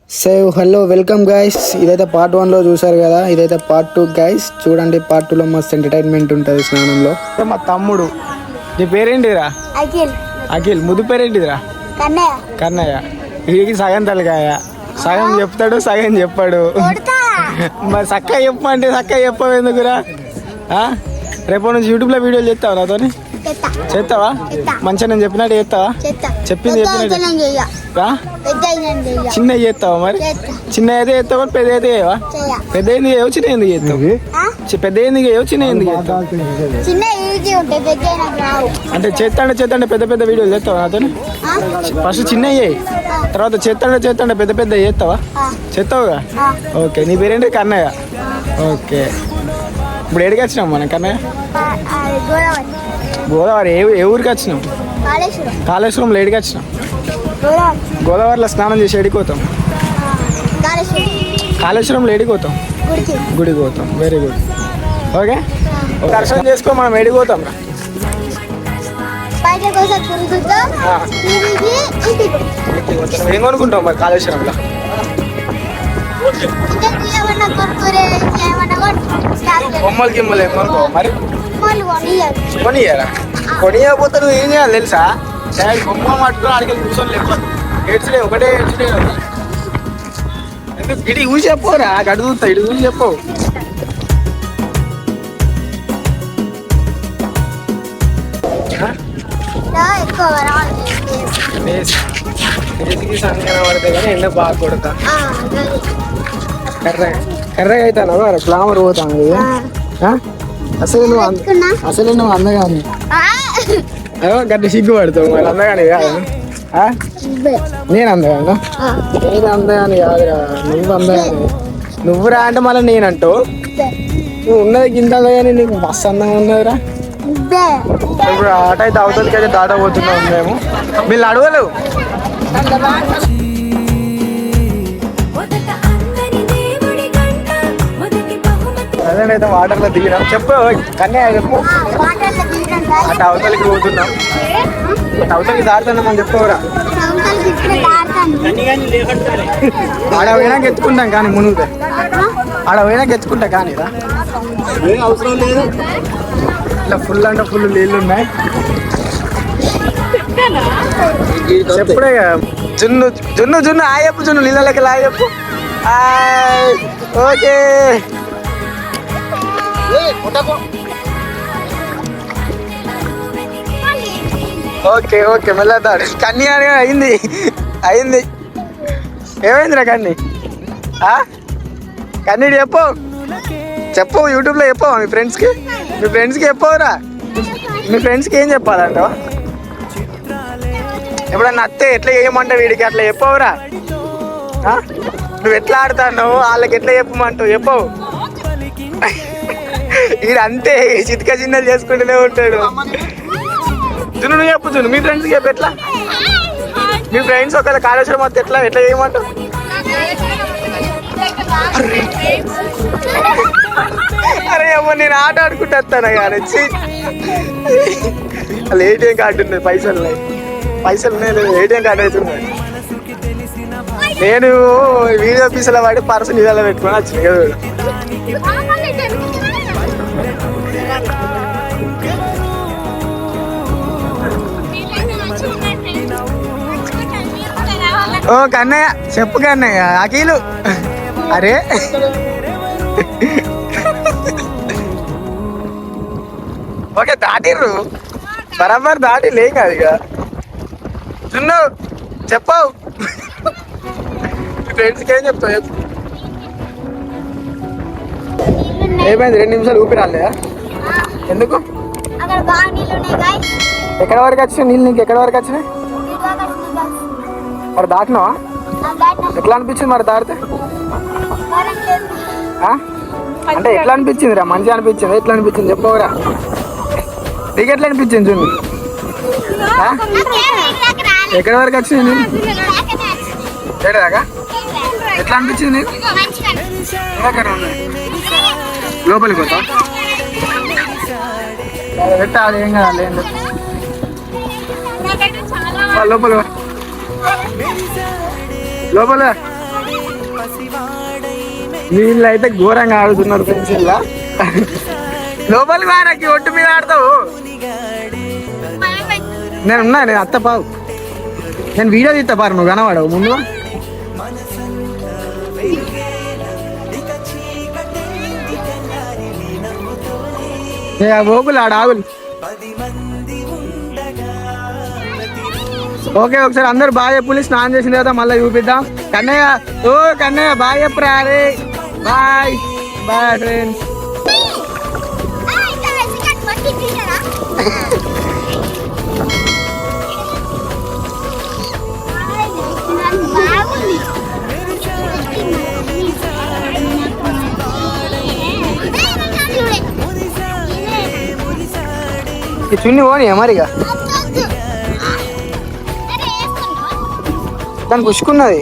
So hello welcome guys. ఇదైతే part 1లో చూసారు కదా, ఇదైతే పార్ట్ 2 గైస్. చూడండి పార్ట్ 2లో మస్తు ఎంటర్టైన్మెంట్ ఉంటుంది స్నానంలో. మా తమ్ముడు, నీ పేరేంటిరా? అఖిల్. ముద్దు పేరేంటిదిరా? కన్నయ్య. వీడికి సగం తలకాయ, సగం చెప్తాడు సగం చెప్పాడు. మరి చక్కగా చెప్పమంటే చక్కగా చెప్పవు ఎందుకురా? రేపు నుంచి యూట్యూబ్లో వీడియోలు చేస్తావు నాతోని? చేస్తావా? మంచిగా నేను చెప్పినట్టు చేస్తావా? చెప్పింది చెప్పినట్టు చిన్న చేస్తావా? మరి చిన్న అయితే చేస్తావా, పెద్ద అయితే చేయవా? పెద్ద ఎందుకు చేయవు, చిన్న ఎందుకు చేస్తావు? పెద్ద ఎందుకు చేయవు, చిన్న ఎందుకు చేస్తావు? అంటే చేస్తాంటే పెద్ద పెద్ద వీడియోలు చేస్తావా నాతోని? ఫస్ట్ చిన్న చేయి, తర్వాత చేస్తాంటే పెద్ద పెద్ద చేస్తావా? చేస్తావుగా. ఓకే, నీ పేరేంటి? కన్నయ్య. ఓకే, ఇప్పుడు ఎడికి వచ్చినాం మనం? కన్నయ్య గోదావరి. ఏ ఊరికి వచ్చినాం? కాళేశ్వరంలో. ఎడికి వచ్చినాం? గోదావరిలో స్నానం చేసి ఎడిపోతాం. కాళేశ్వరంలో ఎడిపోతాం? గుడికి పోతాం. Very good. ఓకే, దర్శనం చేసుకో, మనం ఎడిపోతాం. ఏం కొనుక్కుంటాం మరి కాళేశ్వరంలో? బొమ్మలు గిమ్మలు ఏం కొనుక్కో మరి? కొనియరా? కొనియకపోతే నువ్వు ఏం చేయాలి తెలుసా? బొమ్మ పట్టుకుని అడిగి కూర్చొని లేకపోతే ఏడ్చలే, ఒకటే ఏడ్చలే. ఇటు ఊసి చెప్పరా? అడుగుతా, ఇటు ఊసి చెప్పు. పడితే కానీ ఎండ బాగా కొడతా. కర్రగా అవుతాను, ఫ్లామర్ పోతాను. అసలు నువ్వు అందగాని గట్టి సిగ్గుపడతావు. మరి అందగాని కాదు. నేను అందగాను? నేను అందగాని కాదురా, నువ్వు అందగాని. నువ్వురా అంటే మళ్ళీ నేనంటూ నువ్వు ఉన్నది గింత కానీ నీకు మస్తు అందంగా ఉన్నదిరా. ఇప్పుడు ఆట అయితే అవతలకి అయితే దాటపోతున్నాం మేము. వీళ్ళు అడగలేవు. అదేనైతే వాటర్లో దిగినాం. చెప్పు కన్నయ్య, చెప్పు. అటు అవతలకి పోతున్నాం, అవతలకి దాడుతున్నాం అని చెప్పవరా? ఆడ పోయినాక ఎత్తుకుంటాం కానీ మునుగుతా. ఆడ పోయినాక ఎత్తుకుంటా కానీ రా, ఏం అవసరం లేదు. ఇట్లా ఫుల్ అంటే ఫుల్ నీళ్ళు ఉన్నాయి. చెప్పుడే జున్ను జున్ను జున్ను ఆయప్పు, జున్ను నీళ్ళకి లాయప్పు. ఓకే ఓకే ఓకే, మెల్లదాడు. కన్నీ అయింది. ఏమైందిరా కన్నీ? కన్నీ చెప్పు యూట్యూబ్లో చెప్పు మీ ఫ్రెండ్స్కి చెప్పవురా. మీ ఫ్రెండ్స్కి ఏం చెప్పాలంట? ఎప్పుడన్నా అత్తే ఎట్లా చేయమంటావు వీడికి, అట్లా చెప్పవురా. నువ్వు ఎట్లా ఆడుతున్నావు వాళ్ళకి ఎట్లా చెప్పమంటావు చెప్పవు. వీడు అంతే చితక చిన్నలు చేసుకుంటూనే ఉంటాడు. జున్ను నువ్వు చెప్పు, జున్ను మీ ఫ్రెండ్స్కి చెప్పు. ఎట్లా మీ ఫ్రెండ్స్ ఒకవేళ కాళేశ్వరం వస్తే ఎట్లా చేయమంటావు? అరే అమ్మ, నేను ఆట ఆడుకుంటూ వస్తాను కానీ అలా ఏటీఎం కార్డు ఉన్నది, పైసలు ఉన్నాయి లేదు, ఏటీఎం కార్డు అయితే ఉన్నాయి. నేను వీడియో పీసులో వాడి పర్సు నీళ్ళలో పెట్టుకొని వచ్చింది కదా. ఓ కన్నయ్య, చెప్పు కన్నయ్య. అఖిలు, అరే ఓకే దాటిర్రు, బరాబర్ దాటి లేం కాదు. ఇక చున్ను చెప్పవు ఫ్రెండ్స్కి ఏం చెప్తావు చెప్పు. ఏమైంది? 2 నిమిషాలు ఊపిరి రాలేదా? ఎందుకు? ఎక్కడ వరకు వచ్చినాయి నీళ్ళు? నీకు ఎక్కడ వరకు వచ్చినాయి? మరి దాటినావా? ఎట్లా అనిపించింది మరి దాటితే? అంటే ఎట్లా అనిపించింది రా? మంచిగా అనిపించింది? ఎట్లా అనిపించింది చెప్పవరా? నీకు ఎట్లా అనిపించింది చూడు? ఎక్కడ వరకు వచ్చింది నేను? ఏడాకా ఎట్లా అనిపించింది నీకు? లోపలికి పోతా పెట్టాలి, ఏం కాదు. లోపల వీళ్ళు అయితే ఘోరంగా ఆడుతున్నారు పెన్సిల్ లోపలి వారకి ఒట్టు మీద ఆడతావు. నేను అత్త పావు నేను వీడియో తీస్తా పారు నువ్వు కనవాడవు ముందు గోకులు ఆడ ఆగులు. ఓకే ఒకసారి అందరు బాగా చెప్పులు స్నానం చేసిన తర్వాత మళ్ళీ చూపిద్దాం. కన్నయ్య ఓ కన్నయ్య బాగా చెప్పురా. అరే బాయ్ బాయ్ ఫ్రెండ్స్. చున్ని పోనీ మరిగా దానికి పుష్కున్నది.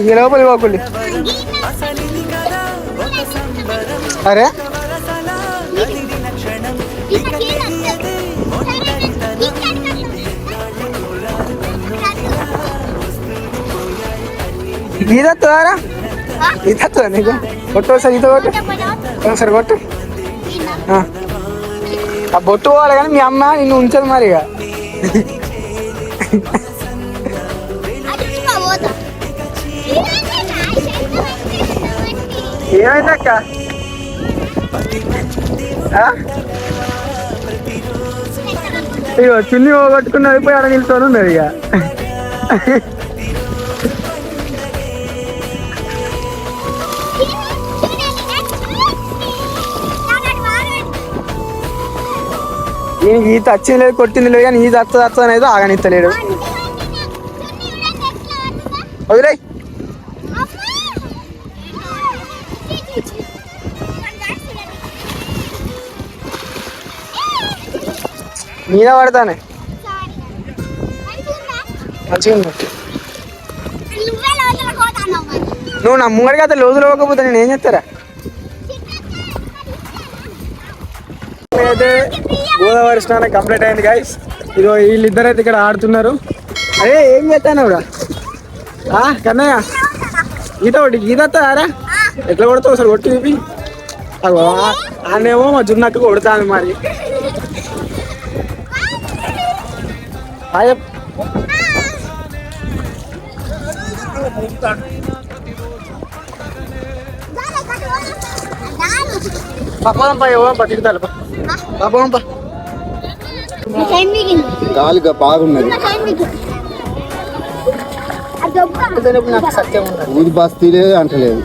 ఈ లోపలి పోకండి. అరే ఈదరా ఈదా నీకు కొట్టు సార్ ఈత కొట్టు ఒకసారి కొట్టు. ఆ బొట్టు పోవాలి కానీ మీ అమ్మ నిన్ను ఉంచదు మరి. ఇక ఏమైంది అక్క ఇగో చున్ని పోగొట్టుకున్నది పోయి అక్కడ నిల్చొని ఉన్నది. ఇక ఈత వచ్చింది లేదు కొట్టింది లేదు కానీ ఈత వస్తుంది అనేది ఆగనిస్తలేడు. వదిలే మీద పడతానే మంచిగా నువ్వు నా ముంగడికి అయితే లోతులు పోకపోతే నేను ఏం చేస్తారా. అయితే గోదావరి స్నానం కంప్లీట్ అయింది గైస్. ఇదో వీళ్ళిద్దరైతే ఇక్కడ ఆడుతున్నారు. అరే ఏం చేస్తాను కూడా కన్నయ్య ఈత ఒకటి ఈత వస్తారా ఎట్లా కొడతావు ఒకసారి కొట్టి చూపి. ఆనేమో మా జున్నక్క కొడతాను మరి. గాలిగా బాగున్నది. ఊది బస్తీలే అంటలేదు.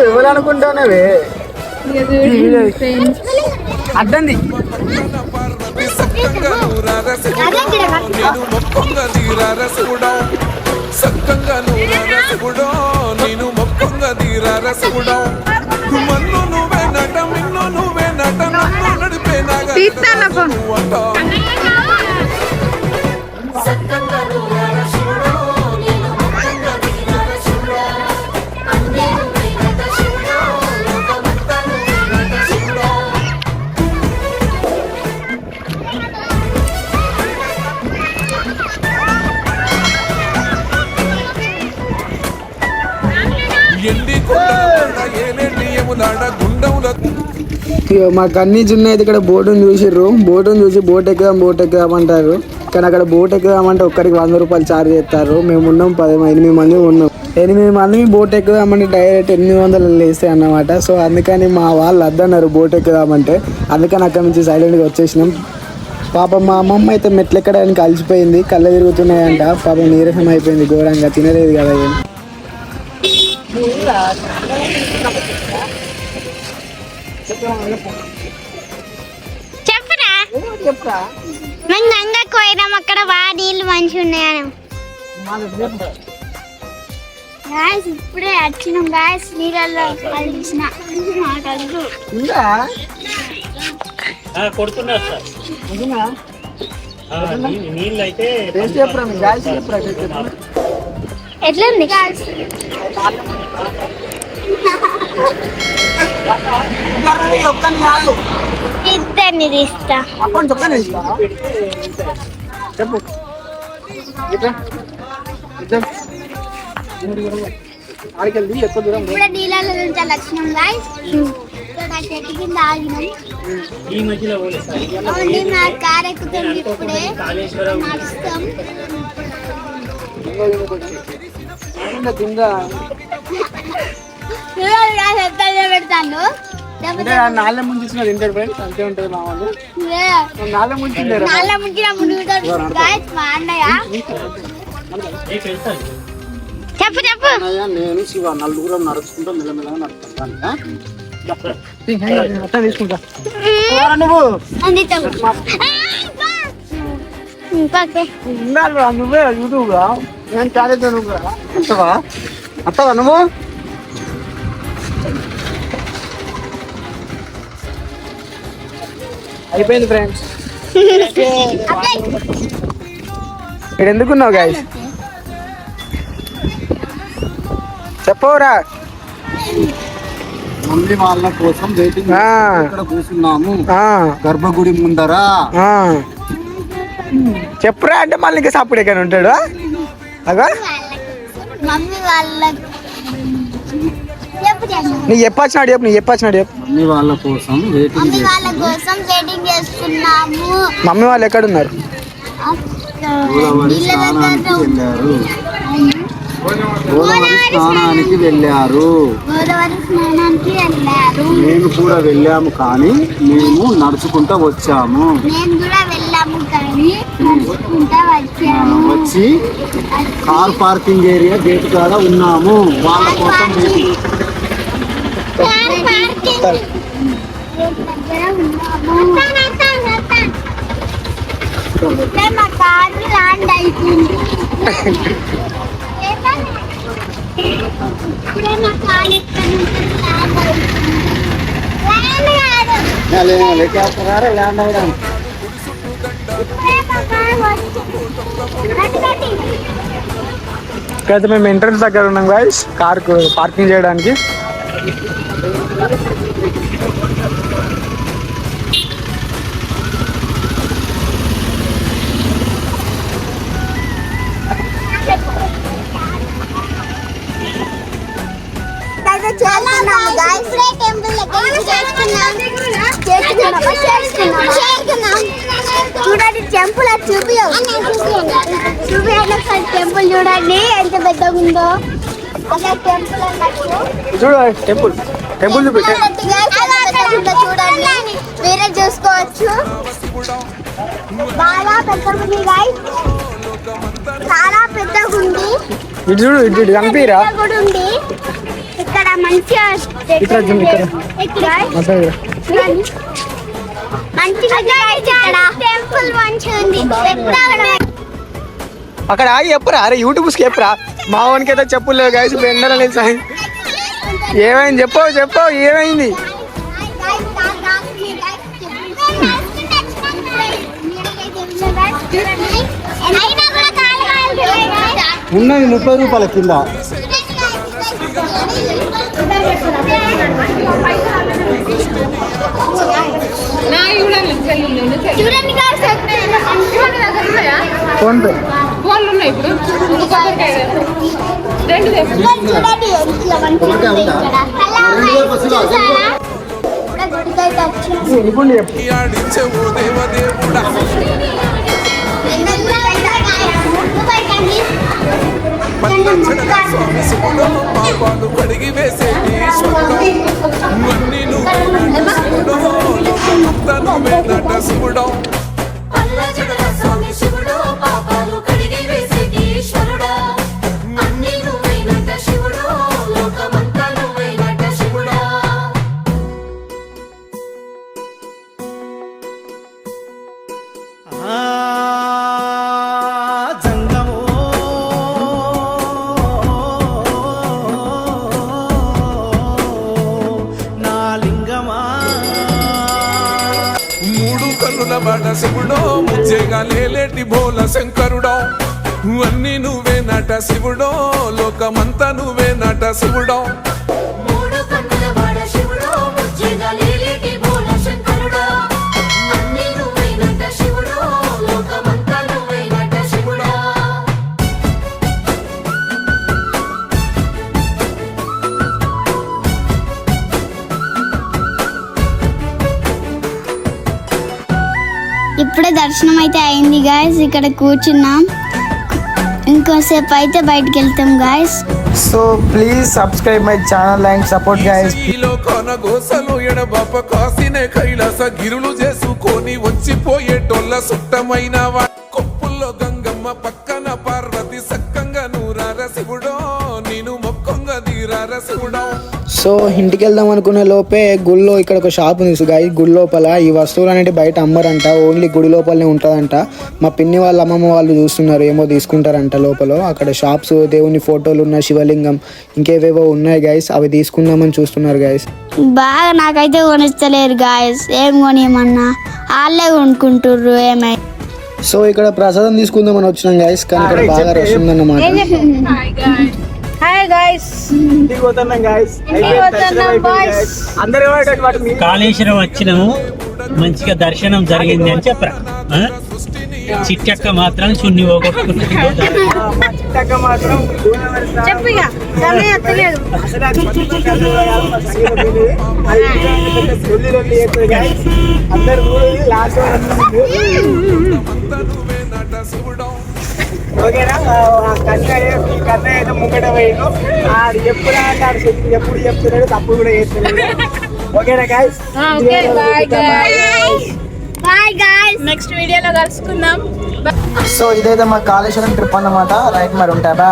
ఎవరు అనుకుంటానవే అద్దంది సక్కంగా నూరసగుడో నేను మొక్కంగా తీరా రసగుడో మన్ను నువ్వే నట మిన్ను నువ్వే నట నన్ను నడిపే నాగా మాకు అన్ని జున్ను అయితే ఇక్కడ బోటును చూసిర్రు. బోటును చూసి బోట్ ఎక్కుదామంటారు. కానీ అక్కడ బోట్ ఎక్కుదామంటే ఒక్కరికి 100 రూపాయలు ఛార్జ్ చేస్తారు. మేము ఉన్నాం 8 మంది ఉన్నాం. 8 మంది బోట్ ఎక్కుదామంటే డైరెక్ట్ 800 వేస్తాయి అన్నమాట. సో అందుకని మా వాళ్ళు వద్దన్నారు బోట్ ఎక్కుదామంటే, అందుకని అక్కడ నుంచి సైలెంట్గా వచ్చేసినాం. పాపం మా అమ్మమ్మ అయితే మెట్లు ఎక్కడానికి కలిసిపోయింది, కళ్ళు తిరుగుతున్నాయంట. పాపం నీరసం అయిపోయింది ఘోరంగా, తినలేదు కదా ఏం. చెప్పురా మేము గంగకు పోయినాం, అక్కడ బాగా నీళ్ళు మంచిగా ఉన్నాయని. గాయస్ ఇప్పుడే వచ్చినాం గాయస్, నీళ్ళల్లో కలిసిన ఎట్లుంది ఇద్దరిని తీస్తా. చెప్పు ఇప్పుడే నీళ్ళలో నుంచి వచ్చినాం గాయస్, చెట్టు కింద ఆగినాం. నా కార్ ఎక్కుతుంది, ఇప్పుడే నడుస్తాం. పెడతాను నాళ్ళ ముంచి తింటాడు ఫ్రెండ్స్, అంతే ఉంటుంది మా వాళ్ళు. నాళ్ళ ముంచి మా అన్నయ్య చెప్పు చెప్పు. నేను శివ నలుగురం నడుచుకుంటూ మెల్లమెల్లగా నడుపుతాను. తీసుకుంటా నువ్వు నువ్వే యూట్యూబ్గా నేను చాలేదు. నువ్వు వస్తావా వస్తావా నువ్వు? అయిపోయింది ఫ్రెండ్స్. ఇక్కడ ఎందుకున్నావు గాయస్ చెప్పవురా. మమ్మీ వాళ్ళ కోసం వెయిటింగ్ ఇక్కడ కూర్చున్నాము గర్భగుడి ముందర. చెప్పురా అంటే మళ్ళీ ఇంకా సప్పుడు ఎక్కడ ఉంటాడు అగా. మమ్మీ వాళ్ళకి నీకు చెప్పొచ్చినాడు చెప్పు, నీకు చెప్పొచ్చినాడు చెప్పు. మమ్మీ వాళ్ళ కోసం వెయిటింగ్ చేస్తున్నాము. మమ్మీ వాళ్ళు ఎక్కడ ఉన్నారు? స్నానానికి వెళ్ళారు. మేము కూడా వెళ్ళాము కానీ మేము నడుచుకుంటా వచ్చాము. వచ్చి కార్ పార్కింగ్ ఏరియా గేట్ కాడ ఉన్నాము. వాళ్ళ కోసం మా కారు ల్యాండ్ అయిపోయింది. ఇప్పుడే మా కారు ల్యాండ్ అయ్యాం. ఇక్కడైతే మేము ఎంట్రన్స్ దగ్గర ఉన్నాం గాయస్, కార్ పార్కింగ్ చేయడానికి. చూడండి టెంపుల్ టెంపుల్ చూడండి ఎంత పెద్దగా ఉందో. అలా టెంపుల్ చూడు టెంపుల్ టెంపుల్ చూడండి, మీరే చూసుకోవచ్చు. బాగా పెద్దగా ఉంది గాయ్స్, చాలా పెద్దగా ఉంది. ఇటు చూడు, ఇటు కనిపిరా కూడా ఉంది. ఇక్కడ మంచిగా టెంపుల్ మంచిగా ఉంది. అక్కడ ఆగి చెప్పురా, అరే యూట్యూబ్స్కి చెప్పురా. మా వానికి అయితే చెప్పులు లేవు గాయస్, బెండలు సాయి. ఏమైంది చెప్పు ఏమైంది? ఉన్నది 30 రూపాయల కింద. చూడండి ఫోన్ పే ఆడించవు దేవదేవుడా పల్లెచ్చడగా స్వామి శివుడో పాపాలు కడిగి వేసేటి ఈశ్వరుడో అన్ని నువ్వే నట శివుడో లోకమంతా నువ్వే నట శివుడో పల్లెచ్చడగా స్వామి శివుడో పాపాలు కడిగి వేసేటి ఈశ్వరుడా అన్ని నువ్వే నట శివుడో లోకమంతా నువ్వే నట శివుడా మూడు కన్నుల బాట శివుడో ముచ్చేగా లేలేటి బోల శంకరుడో అన్ని నువ్వే నట శివుడో లోకమంతా నువ్వే నట శివుడో మూడు కన్నుల వాడ శివుడో ముజ్జేగా లేలేటి బోల శంకరుడా అన్ని నువ్వే నట శివుడో లోకమంతా నువ్వే నట శివుడా ఇప్పుడే దర్శనం అయితే అయింది గాయస్. ఇక్కడ కూర్చున్నాం, ఇంకోసేపు అయితే బయటకు వెళ్తాం guys. So please subscribe my channel and support guys. ఈలో కొన గోసలు ఎడబాప కాసినే కైలాస గిరులు చేసుకొని వచ్చిపోయేటోళ్ళ సుట్టమైన కొప్పుల్లో గంగమ్మ పక్కన పార్వతి సక్కంగా నూరార శివుడో నేను మొక్కంగా దీరార శివుడో. సో ఇంటికి వెళ్దాం అనుకునే లోపే గుడిలో ఇక్కడ ఒక షాప్ ఉంది గాయ. గుడి లోపల ఈ వస్తువులు అనేవి బయట అమ్మరంట, ఓన్లీ గుడి లోపలనే ఉంటుందంట. మా పిన్ని వాళ్ళ అమ్మమ్మ వాళ్ళు చూస్తున్నారు, ఏమో తీసుకుంటారంట లోపల. అక్కడ షాప్స్, దేవుని ఫోటోలు ఉన్న శివలింగం ఇంకేవేవో ఉన్నాయి గైస్, అవి తీసుకుందామని చూస్తున్నారు గైస్. బాగా నాకైతే కొనిస్తలేరు గాయస్. ఏం కొనియమన్నా వాళ్ళే కొనుక్కుంటుర్రు ఏమై. సో ఇక్కడ ప్రసాదం తీసుకుందామని వచ్చినాం గైస్, కానీ ఇక్కడ బాగా రష్ ఉందన్నమాట. హాయ్ గైస్, కాళేశ్వరం వచ్చినాము, మంచిగా దర్శనం జరిగింది అని చెప్పరా. చిట్టక్క మాత్రం చున్ని పోగొట్టుకున్నది. చెప్పు ఇక సమయం ఎత్తలేదు. ఓకేనా, కన్నయ్య అయితే ముంగట పోయిను. ఆడు ఎప్పుడు అంటాడు, ఎప్పుడు చెప్తున్నాడు, తప్పుడు కూడా చేస్తున్నాడు. ఓకేనా guys, okay bye guys. Bye guys. Next వీడియోలో కలుసుకుందాం. సో ఇదైతే మా కాళేశ్వరం ట్రిప్ అన్నమాట. రైట్, మరి ఉంటా.